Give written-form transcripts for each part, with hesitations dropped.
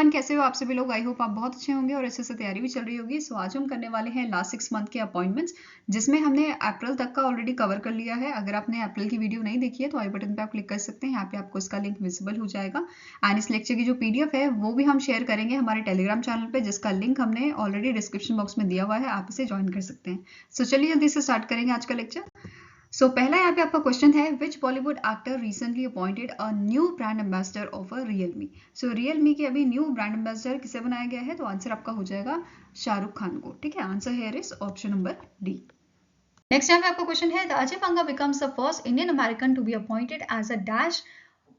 Everyone, कैसे हो आप सभी लोग? आई होप आप बहुत अच्छे होंगे और अच्छे से तैयारी भी चल रही होगी। सो आज हम करने वाले हैं लास्ट 6 मंथ के अपॉइंटमेंट्स, जिसमें हमने अप्रैल तक का ऑलरेडी कवर कर लिया है। अगर आपने अप्रैल की वीडियो नहीं देखी है तो आई बटन पे आप क्लिक कर सकते हैं, यहाँ पे आपको इसका लिंक विजिबल हो जाएगा। एंड इस लेक्चर की जो PDF है वो भी हम शेयर करेंगे हमारे टेलीग्राम चैनल पे, जिसका लिंक हमने ऑलरेडी डिस्क्रिप्शन बॉक्स में दिया हुआ है, आप इसे ज्वाइन कर सकते हैं। सो चलिए जल्दी से स्टार्ट करेंगे आज का लेक्चर। पहला यहाँ पे आपका क्वेश्चन है, which Bollywood actor recently appointed a new brand ambassador of Realme. Realme के अभी न्यू ब्रांड एम्बेसडर किसे बनाया गया है? तो आंसर आपका हो जाएगा शाहरुख खान को। ठीक है, answer here is option number D. Next यहाँ पे आपका क्वेश्चन है, Ajay Banga becomes the first Indian American to be appointed as a dash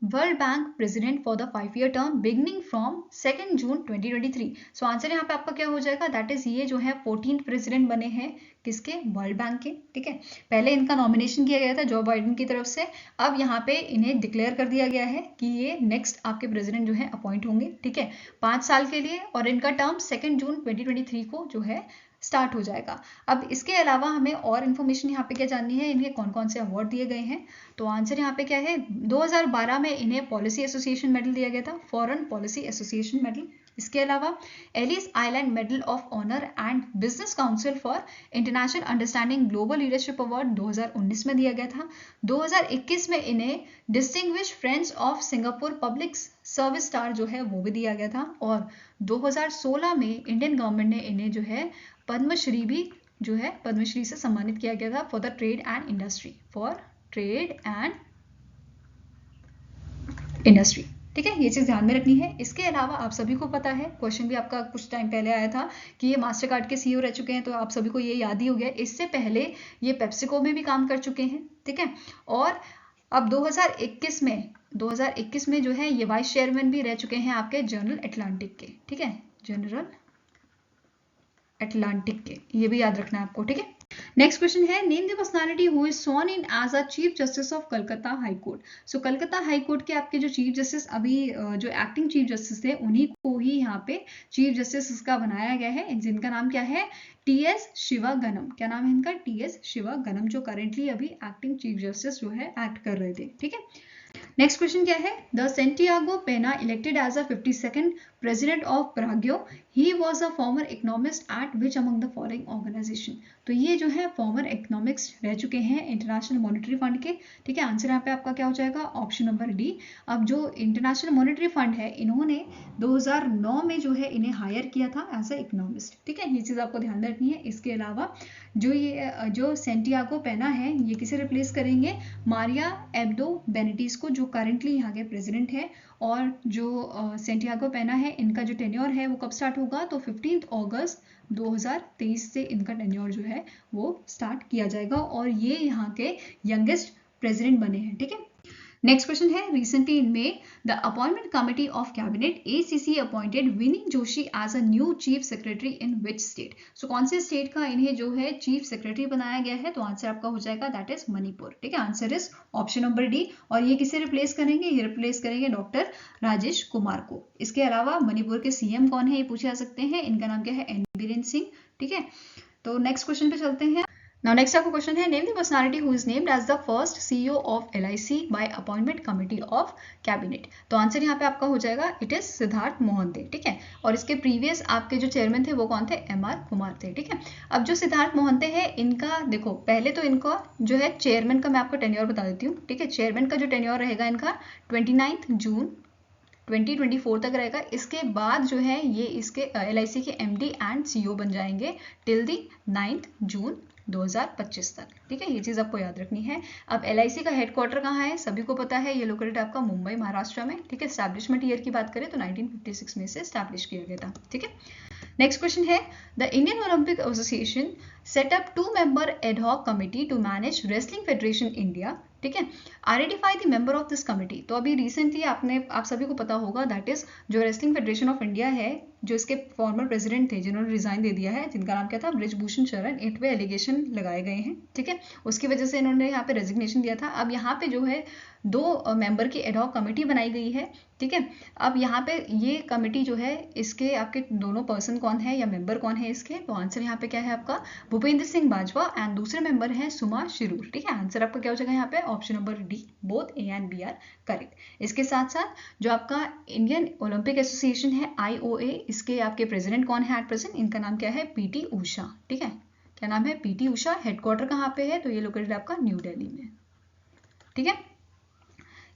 World Bank president for the 5-year term beginning from 2 June 2023। So answer यहाँ पे आपका क्या हो जाएगा? दैट इज ये जो है 14th प्रेसिडेंट बने हैं किसके? वर्ल्ड बैंक के। ठीक है, पहले इनका नॉमिनेशन किया गया था जो बाइडेन की तरफ से, अब यहाँ पे इन्हें डिक्लेयर कर दिया गया है कि ये नेक्स्ट आपके प्रेसिडेंट जो है अपॉइंट होंगे। ठीक है, 5 साल के लिए, और इनका टर्म 2 जून 2023 को जो है स्टार्ट हो जाएगा। अब इसके अलावा हमें और इन्फॉर्मेशन यहाँ पे क्या जाननी है, इन्हें कौन कौन से अवार्ड दिए गए हैं। तो आंसर यहाँ पे क्या है? 2012 में इन्हें पॉलिसी एसोसिएशन मेडल दिया गया था, फॉरेन पॉलिसी एसोसिएशन मेडल। इसके अलावा Ellis Island medal of honour and business council for international understanding global leadership award 2019 में दिया गया था। 2021 में इन्हें distinguish friends of Singapore public service star जो है वो भी दिया गया था, और 2016 में इंडियन गवर्नमेंट ने इन्हें जो है पद्मश्री भी जो है पद्मश्री से सम्मानित किया गया था for the trade and industry, for trade and industry. ठीक है, ये चीज ध्यान में रखनी है। इसके अलावा आप सभी को पता है, क्वेश्चन भी आपका कुछ टाइम पहले आया था कि ये मास्टर कार्ड के CEO रह चुके हैं, तो आप सभी को ये याद ही हो गया। इससे पहले ये पेप्सिको में भी काम कर चुके हैं। ठीक है, और अब 2021 में जो है ये वाइस चेयरमैन भी रह चुके हैं आपके जनरल अटलांटिक के। ठीक है, जनरल अटलांटिक के, ये भी याद रखना है आपको। ठीक है, नेक्स्ट क्वेश्चन है, name the personality who is sworn in as a chief justice of Calcutta high court. So Calcutta high court के आपके जो चीफ जस्टिस अभी जो एक्टिंग चीफ जस्टिस थे, उन्हीं को ही यहाँ पे चीफ जस्टिस इसका बनाया गया है, जिनका नाम क्या है? TS शिवागनम। क्या नाम है इनका? TS शिवागनम, जो करेंटली अभी एक्टिंग चीफ जस्टिस जो है एक्ट कर रहे थे। ठीक है, नेक्स्ट क्वेश्चन क्या है? The Santiago Pena elected as a 52nd president of Paraguay, he was a former economist at which among the following organisation. तो ये जो है फॉर्मर इकोनॉमिक्स रह चुके हैं इंटरनेशनल मॉनेटरी फंड के। ठीक है, आंसर यहाँ पे आपका क्या हो जाएगा? Option number D. अब जो इंटरनेशनल मॉनेटरी फंड है, इन्होंने 2009 में जो है इन्हें हायर किया था एज ए इकोनॉमिस्ट। ठीक है, ये चीज आपको ध्यान में रखनी है। इसके अलावा जो सेंटियागो पेना है, ये किसे रिप्लेस करेंगे? मारिया एब्दो बेनिटीज को, जो करेंटली यहाँ के प्रेसिडेंट है। और जो सेंटियागो पेना है, इनका जो टेन्योर है वो कब स्टार्ट होगा? तो 15 अगस्त 2023 से इनका टेन्योर जो है वो स्टार्ट किया जाएगा, और ये यहाँ के यंगेस्ट प्रेसिडेंट बने हैं। ठीक है, नेक्स्ट क्वेश्चन है, recently in May the appointment committee of cabinet ACC appointed Vini Joshi as a new chief secretary in which state. So कौन से स्टेट का इन्हें जो है चीफ सेक्रेटरी बनाया गया है? तो आंसर आपका हो जाएगा दैट इज मणिपुर। ठीक है, answer is option number D. और ये किसे रिप्लेस करेंगे? ये रिप्लेस करेंगे डॉक्टर राजेश कुमार को। इसके अलावा मणिपुर के CM कौन है, ये पूछे जा सकते हैं। इनका नाम क्या है? एन बीरेन सिंह। ठीक है, तो नेक्स्ट क्वेश्चन पे चलते हैं। Now next आपका क्वेश्चन है, name the personality who is named as the first CEO of LIC by appointment committee of cabinet. तो आंसर यहाँ पे आपका हो जाएगा इट इज सिद्धार्थ मोहंते। ठीक है, और इसके प्रीवियस आपके जो चेयरमैन थे वो कौन थे? MR कुमार थे। ठीक है, अब जो सिद्धार्थ मोहंते है, इनका देखो, पहले तो इनका जो है चेयरमैन का मैं आपको टेन्योर बता देती हूँ। ठीक है, चेयरमैन का जो टेन्योर रहेगा इनका 29 जून 2024 तक रहेगा। इसके बाद जो है ये इसके LIC के MD एंड CEO बन जाएंगे टिल दी 9 जून 2025 तक। ठीक है, ये चीज आपको याद रखनी है। अब LIC का हेडक्वार्टर कहाँ है? सभी को पता है, ये लोकेटेड आपका मुंबई महाराष्ट्र में। ठीक है, एस्टैब्लिशमेंट ईयर की बात करें तो 1956 में से एस्टैब्लिश किया गया था। ठीक है, नेक्स्ट क्वेश्चन है, the Indian Olympic association set up 2-member ad hoc committee to manage wrestling federation India. ठीक है, identify the member of this committee. तो अभी रिसेंटली आप सभी को पता होगा, दैट इज जो रेसलिंग फेडरेशन ऑफ इंडिया है, जो इसके फॉर्मर प्रेसिडेंट थे जिन्होंने रिजाइन दे दिया है, जिनका नाम क्या था, ब्रिजभूषण शरण, 8वें एलिगेशन लगाए गए हैं, ठीक है, उसकी वजह से इन्होंने यहाँ पे रेजिग्नेशन दिया था। अब यहाँ पे जो है 2 मेंबर की एडहॉक कमेटी बनाई गई है, ठीक है। अब यहाँ पे ये कमेटी जो है, इसके आपके दोनों पर्सन कौन है या मेंबर कौन है इसके, तो आंसर यहाँ पे क्या है आपका, भूपेंद्र सिंह बाजवा, एंड दूसरे मेंबर हैं सुमा शिरूर, ठीक है। आंसर आपका क्या हो जाएगा यहाँ पे, option number D, both A and B are correct. इसके साथ साथ जो आपका इंडियन ओलंपिक एसोसिएशन है IOA, इसके आपके प्रेसिडेंट कौन है एट प्रेजेंट, इनका नाम क्या है, PT उषा, ठीक है। क्या नाम है, PT उषा। हेडक्वार्टर कहाँ पे है, तो ये लोकेटेड आपका न्यू दिल्ली में, ठीक है।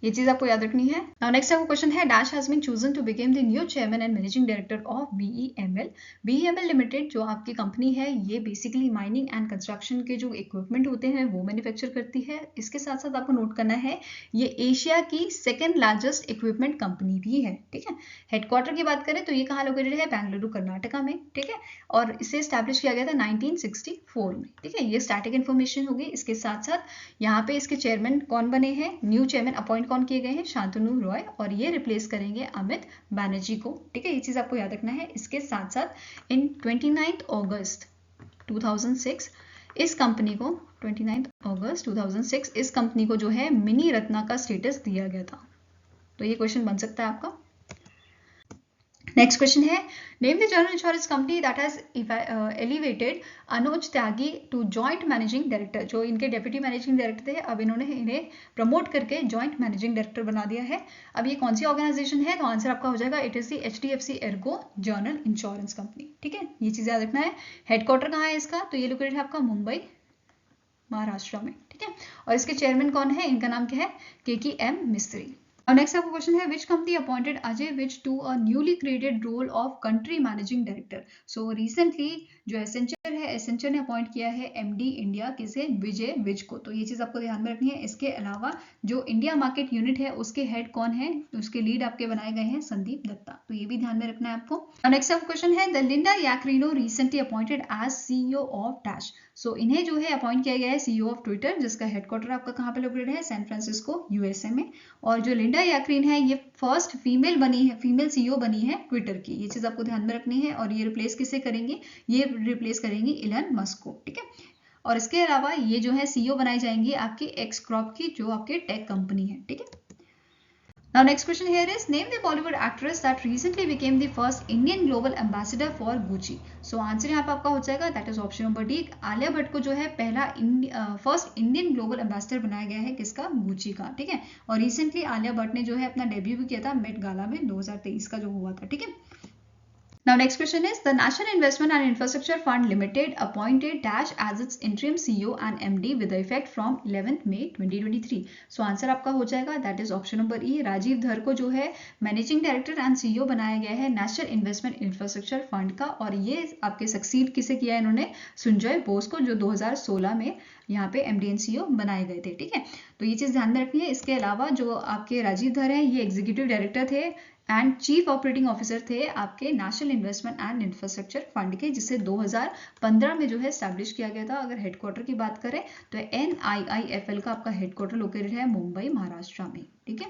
ये चीज आपको याद रखनी है। नाउ नेक्स्ट आपको क्वेश्चन है, dash has been chosen to become the new chairman and managing director of BEML। BEML limited जो आपकी कंपनी है, ये बेसिकली माइनिंग एंड कंस्ट्रक्शन के जो इक्विपमेंट होते हैं वो मैन्युफैक्चर करती है। इसके साथ साथ आपको नोट करना है, ये एशिया की सेकेंड लार्जेस्ट इक्विपमेंट कंपनी भी है, ठीक है। हेडक्वार्टर की बात करें तो ये कहाँ लोकेटेड है, बेंगलुरु कर्नाटका में, ठीक है। और इसे स्टैब्लिश किया गया था 1964 में, ठीक है। ये स्टैटिक इन्फॉर्मेशन होगी। इसके साथ साथ यहाँ पे इसके चेयरमैन कौन बने हैं, न्यू चेयरमैन अपॉइंट कौन किए गए हैं, शांतनु रॉय, और ये रिप्लेस करेंगे अमित बैनर्जी को, ठीक है। ये चीज आपको याद रखना है। इसके साथ साथ इन 29 अगस्त 2006 इस कंपनी को 29 अगस्त 2006 इस कंपनी को जो है मिनी रत्ना का स्टेटस दिया गया था। तो ये क्वेश्चन बन सकता है आपका। नेक्स्ट क्वेश्चन है, name the general insurance company that has elevated Anuj Tyagi to joint managing director. जो इनके डेप्यूटी मैनेजिंग डायरेक्टर थे, अब इन्होंने इन्हें प्रमोट करके जॉइंट मैनेजिंग डायरेक्टर बना दिया है। अब ये कौन सी ऑर्गेनाइजेशन है, तो आंसर आपका हो जाएगा, it is the HDFC ERGO general insurance company, ठीक है। ये चीज याद रखना है। हेडक्वार्टर कहाँ है इसका, तो ये लोकेटेड है आपका मुंबई महाराष्ट्र में, ठीक है। और इसके चेयरमैन कौन है, इनका नाम क्या है, KKM मिस्त्री। और नेक्स्ट आपका क्वेश्चन है, which company appointed Ajay Vij to a newly created role of country managing director. So recently जो एसेंचर है, एसेंचर ने अपॉइंट किया है MD इंडिया किसे, विजय विज को। तो ये चीज आपको ध्यान में रखनी है। इसके अलावा जो इंडिया मार्केट यूनिट है उसके हेड कौन है, उसके लीड आपके बनाए गए हैं संदीप दत्ता। तो ये भी ध्यान में रखना है आपको। नेक्स्ट आपका क्वेश्चन है, the Linda Yaccarino recently appointed as CEO of dash. So इन्हें जो है अपॉइंट किया गया है CEO ऑफ ट्विटर, जिसका हेडक्वार्टर आपका कहाँ पे लोकेटेड है, सैन फ्रांसिस्को USA में। और जो लिंडा याक्रिन है, ये फर्स्ट फीमेल बनी है, फीमेल CEO बनी है ट्विटर की। ये चीज आपको ध्यान में रखनी है। और ये रिप्लेस किसे करेंगे, ये रिप्लेस करेंगी इलन मस्क को, ठीक है। और इसके अलावा ये जो है CEO बनाई जाएंगी आपकी एक्सक्रॉप की, जो आपके टेक कंपनी है, ठीक है। Now next question here is, name the Bollywood actress that recently became the first Indian global ambassador for Gucci. So answer यहाँ पे आपका हो जाएगा, that is option number D। Alia Bhatt को जो है पहला फर्स्ट इंडियन ग्लोबल एम्बेसडर बनाया गया है, किसका, गुची का, ठीक है। और रिसेंटली आलिया भट्ट ने जो है अपना डेब्यू भी किया था मेट गाला में 2023 का जो हुआ था, ठीक है। Now next question is, the National Investment and Infrastructure Fund Limited appointed Dash as its interim CEO and MD with the effect from 11th May 2023. So answer आपका हो जाएगा, that is option number E। Rajiv धर को जो है managing director and CEO बनाया गया है नेशनल इन्वेस्टमेंट इंफ्रास्ट्रक्चर फंड का। और ये आपके सक्सीड किसे किया है इन्होंने, संजय बोस को, जो 2016 में यहाँ पे MD and CEO बनाए गए थे, ठीक है। तो ये चीज ध्यान में रखनी है। इसके अलावा जो आपके राजीव धर है, ये एग्जीक्यूटिव डायरेक्टर थे एंड चीफ ऑपरेटिंग ऑफिसर थे आपके national investment and infrastructure fund के, जिसे 2015 में जो है स्टैब्लिश किया गया था। अगर हेडक्वार्टर की बात करें तो NIIFL का आपका हेडक्वार्टर लोकेटेड है मुंबई महाराष्ट्र में, ठीक है।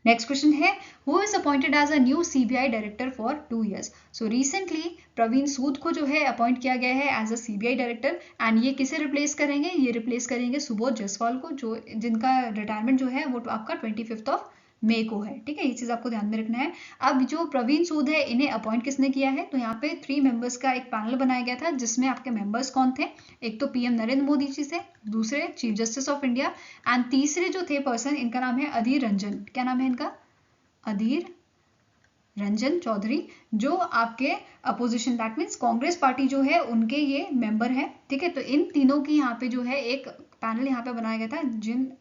नेक्स्ट क्वेश्चन है, who is appointed as a new CBI director for 2 years। So recently Praveen Sood को जो है अपॉइंट किया गया है as a CBI director. And ये किसे रिप्लेस करेंगे, ये रिप्लेस करेंगे सुबोध जायसवाल को, जो जिनका रिटायरमेंट जो है वो आपका 25 मई को है, ठीक है। ये चीज आपको ध्यान में रखना है। अब जो प्रवीण सूद है, इन्हें अपॉइंट किसने किया है, तो यहाँ पे 3 मेंबर्स का एक पैनल बनाया गया था, जिसमें आपके मेंबर्स कौन थे, एक तो PM नरेंद्र मोदी जी से, दूसरे chief justice of India, and तीसरे जो थे पर्सन, इनका नाम है अधीर रंजन। क्या नाम है इनका, अधीर रंजन चौधरी, जो आपके opposition, that means Congress party जो है उनके ये मेंबर है, ठीक है। तो इन तीनों की यहाँ पे जो है एक पैनल यहाँ पे बनाया गया था,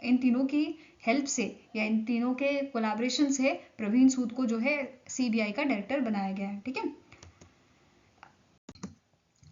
इन तीनों की हेल्प से या इन तीनों के कोलैबोरेशन से प्रवीण सूद को जो है CBI का डायरेक्टर बनाया गया है, ठीक है।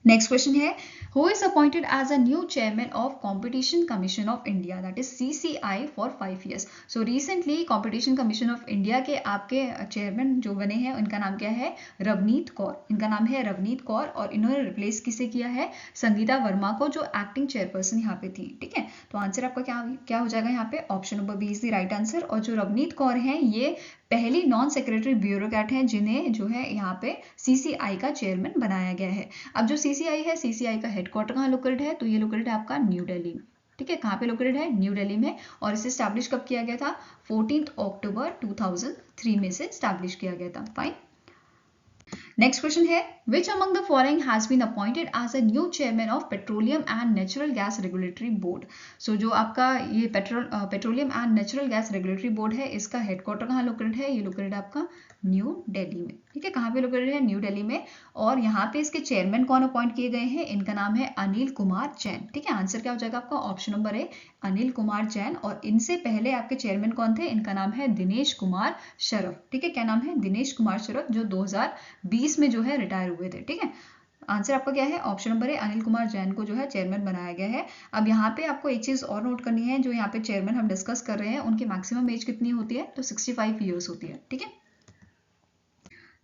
नेक्स्ट क्वेश्चन है, who is appointed as a new chairman of competition commission of India, that is CCI for 5 years। So recently competition commission of India के आपके चेयरमैन जो बने हैं, उनका नाम क्या है, रवनीत कौर। इनका नाम है रवनीत कौर। और इन्होंने रिप्लेस किसे किया है, संगीता वर्मा को, जो एक्टिंग चेयरपर्सन यहाँ पे थी, ठीक है। तो आंसर आपका क्या हो जाएगा यहाँ पे, option number B is the right answer. और जो रवनीत कौर है, ये पहली नॉन सेक्रेटरी ब्यूरोक्रेट हैं जिन्हें जो है यहाँ पे CCI का चेयरमैन बनाया गया है। अब जो CCI है, CCI का हेडक्वार्टर कहाँ लोकेटेड है, तो ये लोकेटेड है आपका न्यू दिल्ली में। ठीक है, कहाँ पे लोकेटेड है, न्यू दिल्ली में। और इसे स्टैब्लिश कब किया गया था, 14 अक्टूबर 2003 में से स्टैब्लिश किया गया था। फाइन। नेक्स्ट क्वेश्चन है, which among the following has been appointed as a new chairman of petroleum and natural gas regulatory board. So जो आपका ये petroleum and natural gas regulatory board है, इसका हेडक्वार्टर कहाँ लोकेटेड है, ये लोकेटेड है आपका न्यू दिल्ली में। ठीक है, कहाँ पे लोकेटेड है, न्यू दिल्ली में। और यहाँ पे इसके चेयरमैन कौन अपॉइंट किए गए हैं, इनका नाम है अनिल कुमार जैन। ठीक है, आंसर क्या हो जाएगा आपका, ऑप्शन नंबर ए अनिल कुमार जैन। और इनसे पहले आपके चेयरमैन कौन थे, इनका नाम है दिनेश कुमार शरफ। ठीक है, क्या नाम है, दिनेश कुमार शरफ, जो 2020 में जो है रिटायर हुए थे। ठीक है, आंसर आपका क्या है, ऑप्शन नंबर ए अनिल कुमार जैन को जो है चेयरमैन बनाया गया है। अब यहाँ पे आपको एक चीज और नोट करनी है, जो यहाँ पे चेयरमैन हम डिस्कस कर रहे हैं उनकी मैक्सिमम एज कितनी होती है, तो 65 ईयर्स होती है। ठीक है,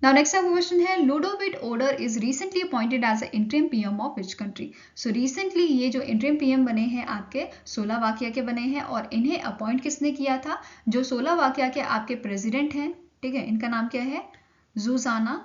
Now next up question है, Ludovic Oder is recently appointed as an interim PM of which country? So recently ये जो interim PM बने हैं आपके स्लोवाकिया के बने हैं, और इन्हें अपॉइंट किसने किया था, जो स्लोवाकिया के आपके प्रेसिडेंट हैं। ठीक है, इनका नाम क्या है, जुजाना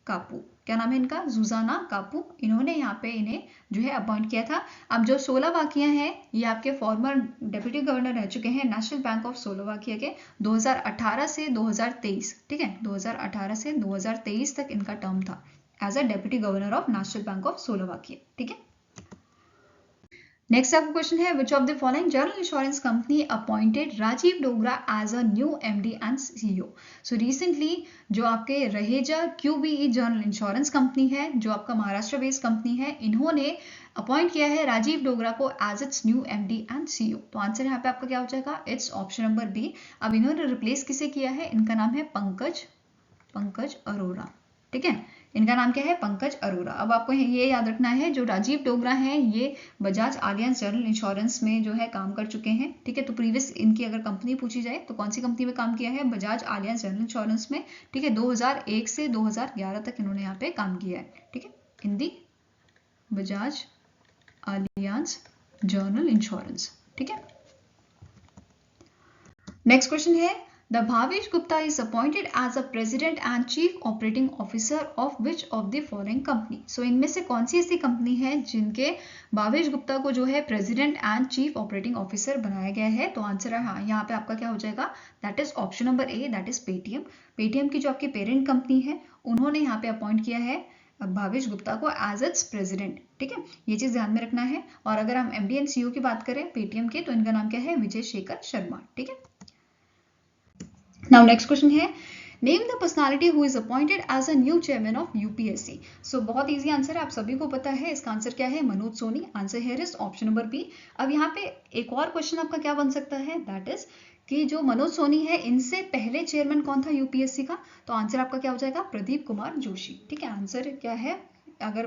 कापू। क्या नाम है इनका, जुजाना कापू। इन्होंने यहाँ पे इन्हें जो है अपॉइंट किया था। अब जो स्लोवाकिया है, ये आपके फॉर्मर डेप्यूटी गवर्नर रह चुके हैं नेशनल बैंक ऑफ स्लोवाकिया के 2018 से 2023। ठीक है, 2018 से 2023 तक इनका टर्म था as a deputy governor of national bank of Slovakia. ठीक है, नेक्स्ट आपका क्वेश्चन है, which of the following general insurance company appointed Rajiv Dogra as a new MD and CEO? So recently जो आपके Raheja QBE general insurance company है, जो आपका Maharashtra based company है, इन्होंने अपॉइंट किया है राजीव डोगरा को as its new MD and CEO। तो आंसर यहाँ पे आपका क्या हो जाएगा, इट्स ऑप्शन नंबर बी। अब इन्होंने रिप्लेस किसे किया है, इनका नाम है पंकज अरोरा। ठीक है, इनका नाम क्या है, पंकज अरोरा। अब आपको ये याद रखना है, जो राजीव डोगरा हैं ये बजाज आलियांज जनरल इंश्योरेंस में जो है काम कर चुके हैं। ठीक है, तो प्रीवियस इनकी अगर कंपनी पूछी जाए तो कौन सी कंपनी में काम किया है, बजाज आलियांज जनरल इंश्योरेंस में। ठीक है, 2001 से 2011 तक इन्होंने यहाँ पे काम किया है। ठीक है, Hindi Bajaj Allianz general insurance. ठीक है, नेक्स्ट क्वेश्चन है, The Bhavesh Gupta is appointed as a president and chief operating officer of which of the following company? So इनमें से कौन सी ऐसी कंपनी है जिनके भावेश गुप्ता को जो है president and chief operating officer बनाया गया है? तो आंसर है हाँ, यहाँ पे आपका क्या हो जाएगा, that is option number A, that is Paytm. Paytm की जो आपकी पेरेंट कंपनी है, उन्होंने यहाँ पे अपॉइंट किया है भावेश गुप्ता को एज इट्स प्रेसिडेंट। ठीक है, ये चीज ध्यान में रखना है। और अगर हम MD एंड CEO की बात करें पेटीएम के, तो इनका नाम क्या है, विजय शेखर शर्मा। ठीक है, Now next question है, Name the personality who is appointed as a new chairman of UPSC. So बहुत इजी आंसर है, आप सभी को पता है। इसका आंसर क्या है, मनोज सोनी। आंसर है इज ऑप्शन नंबर बी। अब यहाँ पे एक और क्वेश्चन आपका क्या बन सकता है, दैट इज कि जो मनोज सोनी है, इनसे पहले चेयरमैन कौन था UPSC का? तो आंसर आपका क्या हो जाएगा, प्रदीप कुमार जोशी। ठीक है, आंसर क्या है, अगर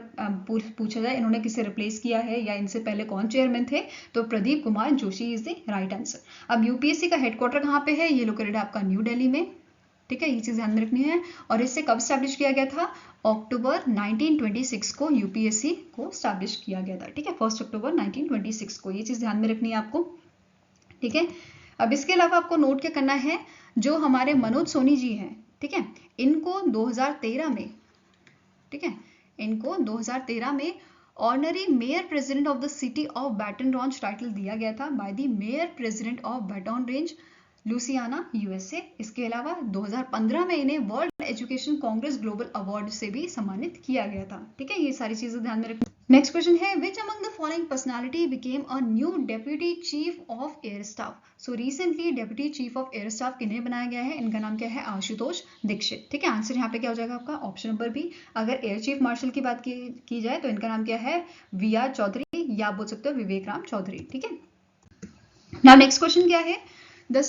पूछा जाए इन्होंने किसे रिप्लेस किया है या इनसे पहले कौन चेयरमैन थे, तो Pradeep Kumar Joshi is the right answer. अब UPSC का हेडक्वार्टर कहाँ पे है, ये लोकेटेड है आपका न्यू दिल्ली में। ठीक है, ये चीज ध्यान में रखनी है। और इससे कब स्टैब्लिश किया गया था, अक्टूबर 1926 को UPSC को स्टैब्लिश किया गया था। ठीक है, 1 अक्टूबर 1926 को, ये चीज ध्यान में रखनी है आपको। ठीक है, अब इसके अलावा आपको नोट क्या करना है, जो हमारे मनोज सोनी जी हैं, ठीक है, इनको 2013 में, ठीक है, इनको 2013 में honorary mayor president of the city of Baton Rouge title दिया गया था by the mayor president of Baton Rouge Louisiana USA। इसके अलावा 2015 में इन्हें World Education Congress Global Award से भी सम्मानित किया गया था। ठीक है, ये सारी चीजें ध्यान में रखना। नेक्स्ट क्वेश्चन है, which among the following personality became a new deputy chief of air staff? So recently deputy chief of air staff किन्हें बनाया गया है, इनका नाम क्या है, आशुतोष दीक्षित। ठीक है, आंसर यहाँ पे क्या हो जाएगा आपका, ऑप्शन नंबर बी। अगर एयर चीफ मार्शल की बात की जाए तो इनका नाम क्या है, VR चौधरी, या बोल सकते हो विवेक राम चौधरी। ठीक है, नाउ नेक्स्ट क्वेश्चन क्या है, The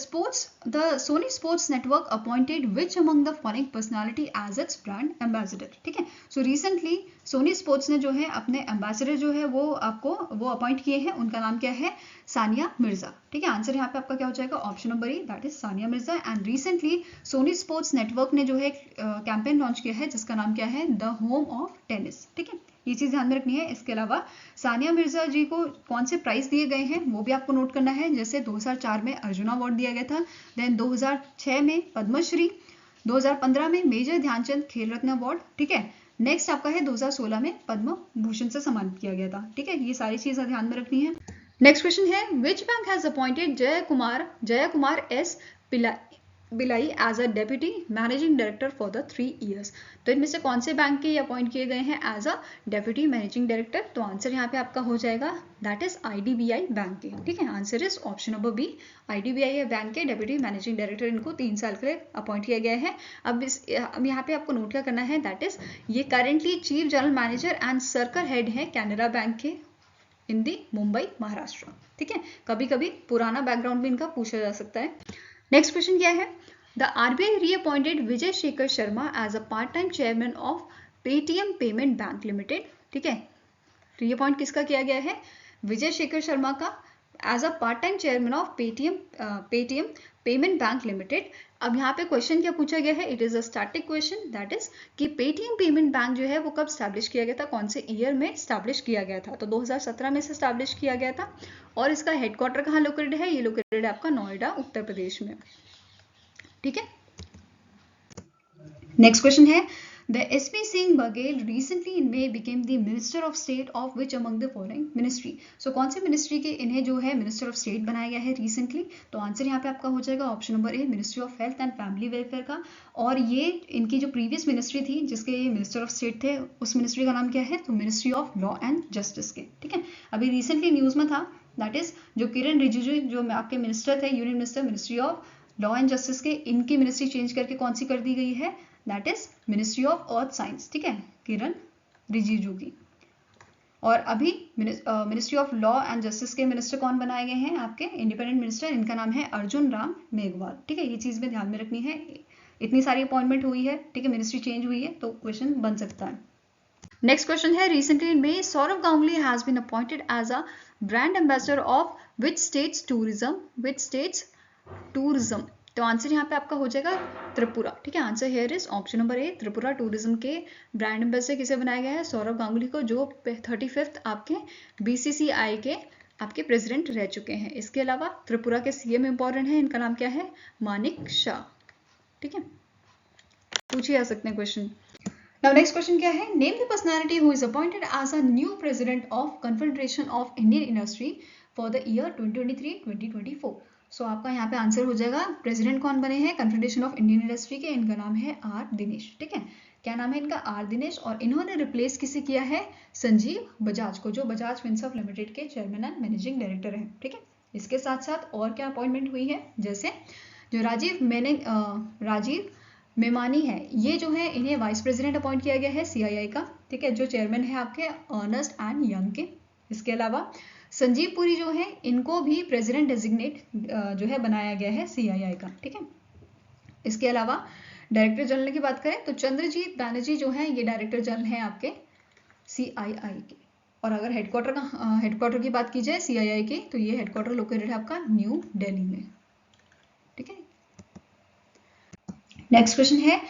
Sony Sports Network appointed which among the following personality as its brand ambassador? ठीक है, सो रिसेंटली सोनी स्पोर्ट्स ने जो है अपने एम्बेसडर जो है वो अपॉइंट किए हैं, उनका नाम क्या है, सानिया मिर्जा। ठीक है, आंसर यहाँ पे आपका क्या हो जाएगा, option number A, that is Sania Mirza. And recently Sony sports network ने जो है कैंपेन लॉन्च किया है जिसका नाम क्या है, द होम ऑफ टेनिस। ठीक है, ये चीज ध्यान में रखनी है। इसके अलावा सानिया मिर्जा जी को कौन से प्राइज दिए गए हैं वो भी आपको नोट करना है। जैसे 2004 में अर्जुन अवार्ड दिया गया था, देन 2006 में पद्मश्री, 2015 में मेजर ध्यानचंद खेल रत्न अवार्ड, ठीक है। नेक्स्ट आपका है 2016 में पद्म भूषण से सम्मानित किया गया था, ठीक है। ये सारी चीजें ध्यान में रखनी है। नेक्स्ट क्वेश्चन है which bank has appointed Jay Kumar S Pillai as a deputy managing director for the 3 years। तो इनमें से कौन से बैंक के अपॉइंट किए गए हैं as a deputy managing director? तो आंसर यहाँ पे आपका हो जाएगा दैट इज IDBI बैंक के, ठीक है। Answer is option number B, IDBI bank के डेप्यूटी मैनेजिंग डायरेक्टर इनको 3 साल के लिए अपॉइंट किया गया है। अब यहाँ पे आपको नोट क्या करना है, दैट इज ये currently chief general manager and circle head है कैनरा बैंक के इन दी मुंबई महाराष्ट्र, ठीक है। कभी कभी पुराना बैकग्राउंड भी इनका पूछा जा सकता है। नेक्स्ट क्वेश्चन क्या है, the RBI reappointed Vijay Shekhar Sharma as a part time chairman of Paytm payment bank limited, ठीक है। रीअपॉइंट किसका किया गया है, विजय शेखर शर्मा का as a part time chairman of Paytm payment bank limited. अब यहाँ पे क्वेश्चन क्या पूछा गया है, it is a static question, that is कि पेटीएम पेमेंट बैंक जो है वो कब स्टैब्लिश किया गया था, कौन से ईयर में स्टैब्लिश किया गया था? तो 2017 में से स्टैब्लिश किया गया था। और इसका हेडक्वार्टर कहाँ लोकेटेड है, ये लोकेटेड है आपका नोएडा उत्तर प्रदेश में, ठीक है। नेक्स्ट क्वेश्चन है the SP Singh Baghel recently in May became the Minister of State of which among the following ministry? So कौन से मिनिस्ट्री के इन्हें जो है मिनिस्टर ऑफ स्टेट बनाया गया है रिसेंटली? तो आंसर यहाँ पे आपका हो जाएगा option number A, ministry of health and family welfare का। और ये इनकी जो प्रीवियस मिनिस्ट्री थी जिसके ये मिनिस्टर ऑफ स्टेट थे, उस मिनिस्ट्री का नाम क्या है, तो ministry of law and justice के, ठीक है। अभी रिसेंटली न्यूज में था, दैट इज जो किरण रिजिजू जो आपके मिनिस्टर थे, union minister ministry of law and justice के, इनकी मिनिस्ट्री चेंज करके कौन सी कर दी गई है, that is ministry of earth science, ठीक है, किरण रिजिजू की। और अभी ministry of law and justice के मिनिस्टर कौन बनाए गए हैं आपके इंडिपेंडेंट मिनिस्टर, इनका नाम है अर्जुन राम मेघवाल, ठीक है। ये चीज में ध्यान में रखनी है, इतनी सारी अपॉइंटमेंट हुई है, ठीक है, मिनिस्ट्री चेंज हुई है, तो क्वेश्चन बन सकता है। नेक्स्ट क्वेश्चन है recently in May Sourav Ganguly has been appointed as a brand ambassador of which states tourism? तो आंसर यहाँ पे आपका हो जाएगा त्रिपुरा, ठीक है। Answer here is option number A, Tripura tourism के ब्रांड एम्बेसडर किसे बनाया गया है, सौरभ गांगुली को, जो 35th आपके BCCI के आपके प्रेसिडेंट रह चुके हैं। इसके अलावा त्रिपुरा के CM इंपॉर्टेंट है, इनका नाम क्या है, मानिक शाह, ठीक है। पूछे जा सकते हैं क्वेश्चन। Now next question क्या है, name the personality who is appointed as a new president of Confederation of Indian Industry for the year 2023-2024। सो आपका यहाँ पे आंसर हो जाएगा, प्रेसिडेंट कौन बने हैं कन्फेडरेशन ऑफ इंडियन इंडस्ट्री के, इनका नाम है R दिनेश, ठीक है। क्या नाम है इनका, R दिनेश। और इन्होंने रिप्लेस किसे किया है, संजीव बजाज को, जो बजाज फिनसर्व लिमिटेड के चेयरमैन एंड मैनेजिंग डायरेक्टर हैं, ठीक है। इसके साथ साथ और क्या अपॉइंटमेंट हुई है, जैसे जो राजीव मेमानी है, ये जो है इन्हें वाइस प्रेसिडेंट अपॉइंट किया गया है CII का, ठीक है, जो चेयरमैन है आपके अर्नेस्ट एंड यंग के। इसके अलावा संजीव पुरी जो है, इनको भी प्रेसिडेंट डेजिग्नेट जो है बनाया गया है CII का, ठीक है। इसके अलावा डायरेक्टर जनरल की बात करें तो चंद्रजीत बैनर्जी जो है ये डायरेक्टर जनरल हैं आपके CII के। और अगर हेडक्वार्टर की बात की जाए CII के, तो ये हेडक्वार्टर लोकेटेड है आपका न्यू दिल्ली में, ठीक है। नेक्स्ट क्वेश्चन है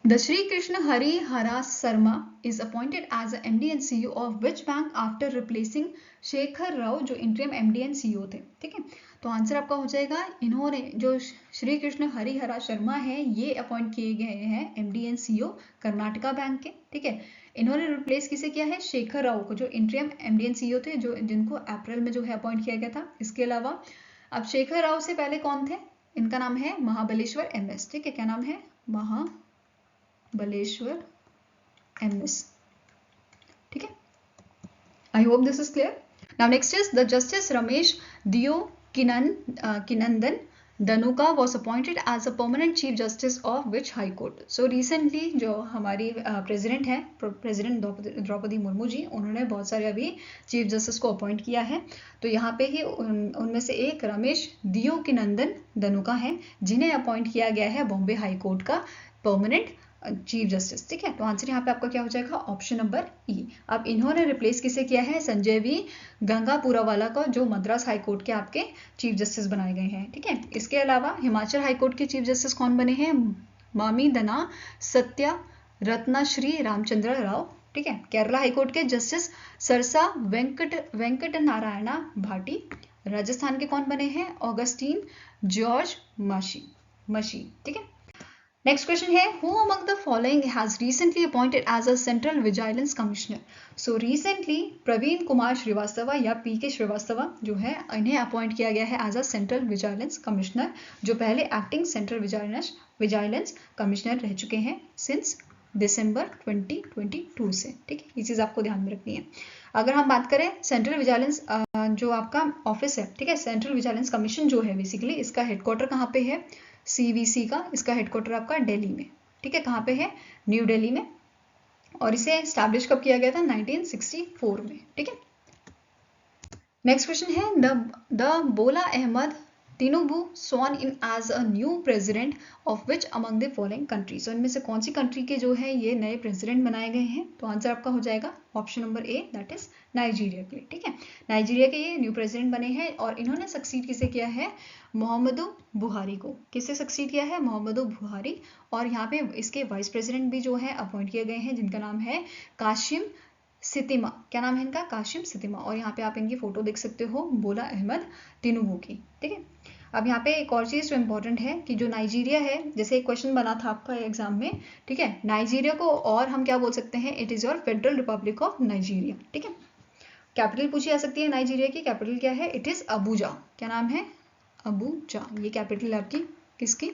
the Shri Krishna Hari Hara Sharma is appointed as MD and CEO of which bank after replacing Shekhar Rao जो इंटरिम MD and CEO थे, ठीक है। तो आंसर आपका हो जाएगा, इन्होंने जो श्री कृष्ण हरिहरा शर्मा है ये अपॉइंट किए गए हैं MD and CEO Karnataka bank के, ठीक है। इन्होंने रिप्लेस किसे किया है, शेखर राव को, जो इंटरिम MD and CEO थे, जो जिनको अप्रैल में जो है अपॉइंट किया गया था। इसके अलावा अब शेखर राव से पहले कौन थे, इनका नाम है महाबलेश्वर MS, ठीक है। क्या नाम है, महाबलेश्वर MS, ठीक है। I hope this is clear. Now next is the justice Ramesh Deokinandan Dhanuka was appointed as a permanent chief justice of which high court? So recently जो हमारी प्रेसिडेंट है, प्रेसिडेंट द्रौपदी मुर्मू जी, उन्होंने बहुत सारे अभी चीफ जस्टिस को अपॉइंट किया है। तो यहाँ पे ही उनमें से एक रमेश दियो किनंदन धनुका है, जिन्हें अपॉइंट किया गया है बॉम्बे हाई कोर्ट का परमानेंट चीफ जस्टिस, ठीक है। तो आंसर यहाँ पे आपका क्या हो जाएगा, ऑप्शन नंबर ई। अब इन्होंने रिप्लेस किसे किया है, संजय V गंगापुरावाला को, जो मद्रास हाई कोर्ट के आपके चीफ जस्टिस बनाए गए हैं, ठीक है। इसके अलावा हिमाचल हाई कोर्ट के चीफ जस्टिस कौन बने हैं, मामी दना सत्या रत्नाश्री रामचंद्र राव ठीक है, केरला हाईकोर्ट के जस्टिस सरसा वेंकट नारायणा भाटी। राजस्थान के कौन बने हैं? Augustine George Masih. ठीक है, नेक्स्ट क्वेश्चन है, who among the following has recently appointed as a central vigilance commissioner. So recently Praveen Kumar Srivastava या पी.के. श्रीवास्तव जो है, इन्हें अपॉइंट किया गया है as a central vigilance commissioner, जो पहले एक्टिंग सेंट्रल विजिलेंस कमिश्नर रह चुके हैं सिंस दिसंबर 2022 से। ठीक है, ये चीज़ आपको ध्यान में रखनी है। अगर हम बात करें सेंट्रल विजिलेंस जो आपका ऑफिस है, ठीक है, सेंट्रल विजिलेंस कमीशन जो है बेसिकली, इसका हेडक्वार्टर कहाँ पे है? CVC का इसका हेडक्वार्टर आपका दिल्ली में। ठीक है, कहाँ पे है? न्यू दिल्ली में। और इसे एस्टैब्लिश कब किया गया था? 1964 में। ठीक है, नेक्स्ट क्वेश्चन है, द बोला Ahmad तिनुबू sworn in as a new president of which among the following countries। इनमें से कौन सी कंट्री के जो है ये नए प्रेसिडेंट बनाए गए हैं? तो आंसर आपका हो जाएगा option number A, that is Nigeria के लिए। ठीक है, नाइजीरिया के ये न्यू प्रेसिडेंट बने हैं और इन्होंने सक्सीड किसे किया है? मोहम्मदू बुहारी को। किससे सक्सीड किया है? मोहम्मदू बुहारी। और यहाँ पे इसके वाइस प्रेसिडेंट भी जो है अपॉइंट किए गए हैं, जिनका नाम है काशिम सितिमा। क्या नाम है इनका? काशिम सितिमा। और यहाँ पे आप इनकी फोटो देख सकते हो, बोला अहमद तिनुबू की। ठीक है, अब यहाँ पे एक और चीज़ जो इम्पोर्टेंट है कि जो नाइजीरिया है, जैसे एक क्वेश्चन बना था आपका एग्जाम में, ठीक है, नाइजीरिया को और हम क्या बोल सकते हैं? It is your federal Republic of Nigeria. ठीक है, कैपिटल पूछी जा सकती है नाइजीरिया की, कैपिटल क्या है? It is Abuja. क्या नाम है? अबूजा, ये कैपिटल है आपकी किसकी?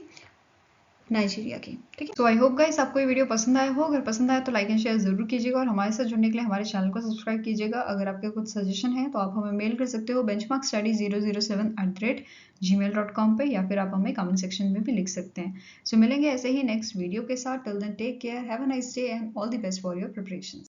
नाइजीरिया की। ठीक है, तो आई होप गाइस आपको ये वीडियो पसंद आया हो। अगर पसंद आया तो लाइक एंड शेयर जरूर कीजिएगा और हमारे साथ जुड़ने के लिए हमारे चैनल को सब्सक्राइब कीजिएगा। अगर आपके कुछ सजेशन है तो आप हमें मेल कर सकते हो benchmarkstudy007@gmail.com पे, या फिर आप हमें कमेंट सेक्शन में भी लिख सकते हैं। सो मिलेंगे ऐसे ही नेक्स्ट वीडियो के साथ। Till then take care, have a nice day and all the best for your preparations.